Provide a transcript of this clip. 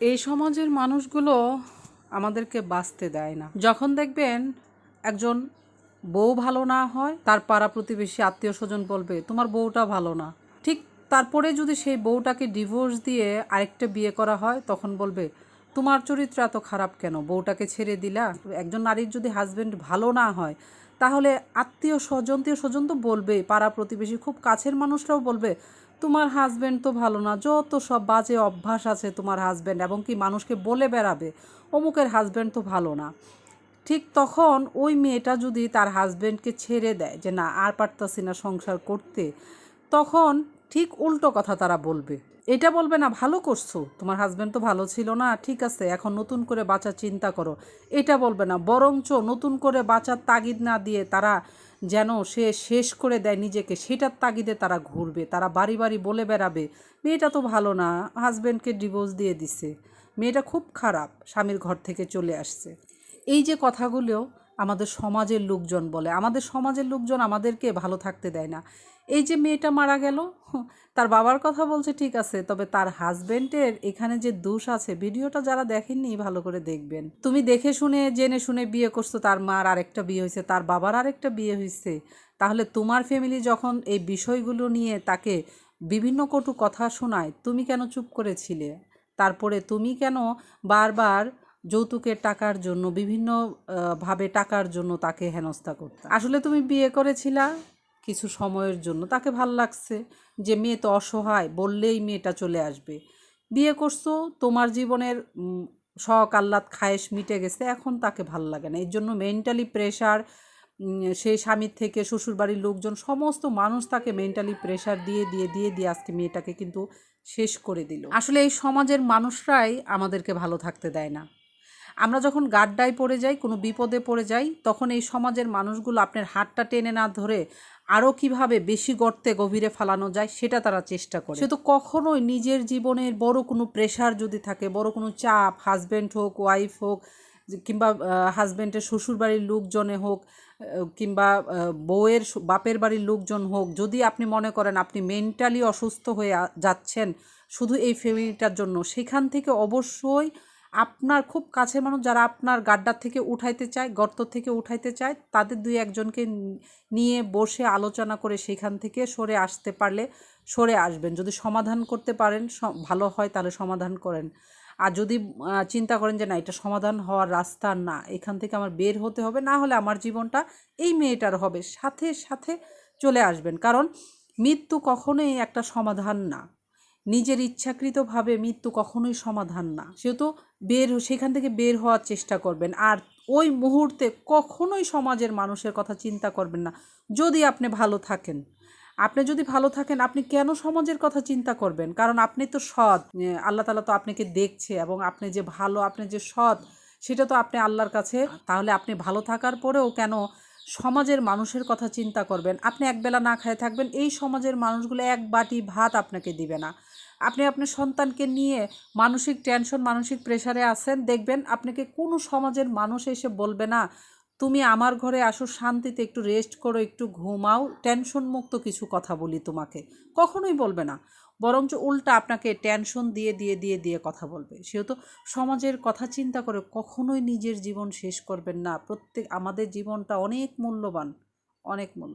এই সমাজের মানুষগুলো আমাদেরকে বাঁচতে দেয় না। যখন দেখবেন একজন বউ ভালো না হয়, তার পাড়া প্রতিবেশী আত্মীয় স্বজন বলবে তোমার বউটা ভালো না। ঠিক তারপরে যদি সেই বউটাকে ডিভোর্স দিয়ে আরেকটা বিয়ে করা হয়, তখন বলবে তোমার চরিত্র এত খারাপ কেন, বউটাকে ছেড়ে দিলা। একজন নারীর যদি হাজবেন্ড ভালো না হয়, তাহলে আত্মীয় স্বজন তো বলবে, পাড়া প্রতিবেশী খুব কাছের মানুষরাও বলবে তোমার হাজব্যান্ড তো ভালো না, যত সব বাজে অভ্যাস আছে তোমার হাজব্যান্ড, এবং কি মানুষকে বলে বেড়াবে অমুকের হাজব্যান্ড তো ভালো না। ঠিক তখন ওই মেয়েটা যদি তার হাজব্যান্ডকে ছেড়ে দেয় যে না আর পারতাছি না সংসার করতে, তখন ঠিক উল্টো কথা তারা বলবে। এটা বলবে না ভালো করছো, তোমার হাজব্যান্ড তো ভালো ছিল না, ঠিক আছে এখন নতুন করে বাঁচার চিন্তা করো, এটা বলবে না। বরঞ্চ নতুন করে বাঁচার তাগিদ না দিয়ে তারা যেন সে শেষ করে দেয় নিজেকে, সেটার তাগিদে তারা ঘুরবে, তারা বাড়ি বাড়ি বলে বেড়াবে মেয়েটা তো ভালো না, হাজব্যান্ডকে ডিভোর্স দিয়ে দিছে, মেয়েটা খুব খারাপ, স্বামীর ঘর থেকে চলে আসছে। এই যে কথাগুলো আমাদের সমাজের লোকজন বলে, আমাদের সমাজের লোকজন আমাদেরকে ভালো থাকতে দেয় না। এই যে মেয়েটা মারা গেল, তার বাবার কথা বলছে ঠিক আছে, তবে তার হাজবেন্ডের এখানে যে দোষ আছে, ভিডিওটা যারা দেখেননি ভালো করে দেখবেন। তুমি দেখে শুনে জেনে শুনে বিয়ে করছো, তার মার আরেকটা বিয়ে হয়েছে, তার বাবার আরেকটা বিয়ে হয়েছে, তাহলে তোমার ফ্যামিলি যখন এই বিষয়গুলো নিয়ে তাকে বিভিন্ন কটু কথা শোনায়, তুমি কেন চুপ করেছিলে? তারপরে তুমি কেন বারবার যৌতুকের টাকার জন্য বিভিন্ন ভাবে টাকার জন্য তাকে হেনস্থা করতে? আসলে তুমি বিয়ে করেছিলা কিছু সময়ের জন্য, তাকে ভাল লাগছে যে মেয়ে তো অসহায়, বললেই মেয়েটা চলে আসবে। বিয়ে করছো, তোমার জীবনের শখ আহ্লাদ খায়েশ মিটে গেছে, এখন তাকে ভাল লাগে না। এর জন্য মেন্টালি প্রেশার, সেই স্বামীর থেকে শ্বশুরবাড়ির লোকজন সমস্ত মানুষ তাকে মেন্টালি প্রেশার দিয়ে দিয়ে দিয়ে দিয়ে আজকে মেয়েটাকে কিন্তু শেষ করে দিল। আসলে এই সমাজের মানুষরাই আমাদেরকে ভালো থাকতে দেয় না। আমরা যখন গাড্ডায় পড়ে যাই, কোনো বিপদে পড়ে যাই, তখন এই সমাজের মানুষগুলো আপনার হাতটা টেনে না ধরে আরও কিভাবে বেশি গর্তে গভীরে ফালানো যায় সেটা তারা চেষ্টা করে। সে তো কখনোই নিজের জীবনের বড় কোনো প্রেশার যদি থাকে, বড় কোনো চাপ, হাজব্যান্ড হোক, ওয়াইফ হোক, কিংবা হাজব্যান্ডের শ্বশুরবাড়ির লোকজনে হোক, কিংবা বউয়ের বাপের বাড়ির লোকজন হোক, যদি আপনি মনে করেন আপনি মেন্টালি অসুস্থ হয়ে যাচ্ছেন শুধু এই ফ্যামিলিটার জন্য, সেখান থেকে অবশ্যই আপনার খুব কাছের মানুষ যারা আপনার গাড্ডার থেকে উঠাইতে চায়, গর্ত থেকে উঠাইতে চায়, তাদের দুই একজনকে নিয়ে বসে আলোচনা করে সেখান থেকে সরে আসতে পারলে সরে আসবেন। যদি সমাধান করতে পারেন ভালো হয়, তাহলে সমাধান করেন। আর যদি চিন্তা করেন যে না এটা সমাধান হওয়ার রাস্তা না, এখান থেকে আমার বের হতে হবে, না হলে আমার জীবনটা এই মেয়েটার হবে, সাথে সাথে চলে আসবেন। কারণ মৃত্যু কখনোই একটা সমাধান না, নিজের ইচ্ছাকৃতভাবে মৃত্যু কখনোই সমাধান না। সেহেতু সেখান থেকে বের হওয়ার চেষ্টা করবেন। আর ওই মুহূর্তে কখনোই সমাজের মানুষের কথা চিন্তা করবেন না। যদি আপনি ভালো থাকেন, আপনি কেন সমাজের কথা চিন্তা করবেন? কারণ আপনি তো সৎ, আল্লাহ তাআলা তো আপনাকে দেখছে, এবং আপনি যে ভালো, আপনি যে সৎ, সেটা তো আপনি আল্লাহর কাছে। তাহলে আপনি ভালো থাকার পরেও কেন সমাজের মানুষের কথা চিন্তা করবেন? আপনি একবেলা না খেয়ে থাকবেন, এই সমাজের মানুষগুলো এক বাটি ভাত আপনাকে দিবে না। আপনি আপনার সন্তানকে নিয়ে মানসিক টেনশন, মানসিক প্রেশারে আছেন, দেখবেন আপনাকে কোনো সমাজের মানুষ এসে বলবে না তুমি আমার ঘরে আসো, শান্তিতে একটু রেস্ট করো, একটু ঘুমাও, টেনশন মুক্ত কিছু কথা বলি তোমাকে, কখনোই বলবে না। বরঞ্চ উল্টা আপনাকে টেনশন দিয়ে দিয়ে দিয়ে দিয়ে কথা বলবে। সেহেতু সমাজের কথা চিন্তা করে কখনোই নিজের জীবন শেষ করবেন না। আমাদের জীবনটা অনেক মূল্যবান, অনেক মূল্য।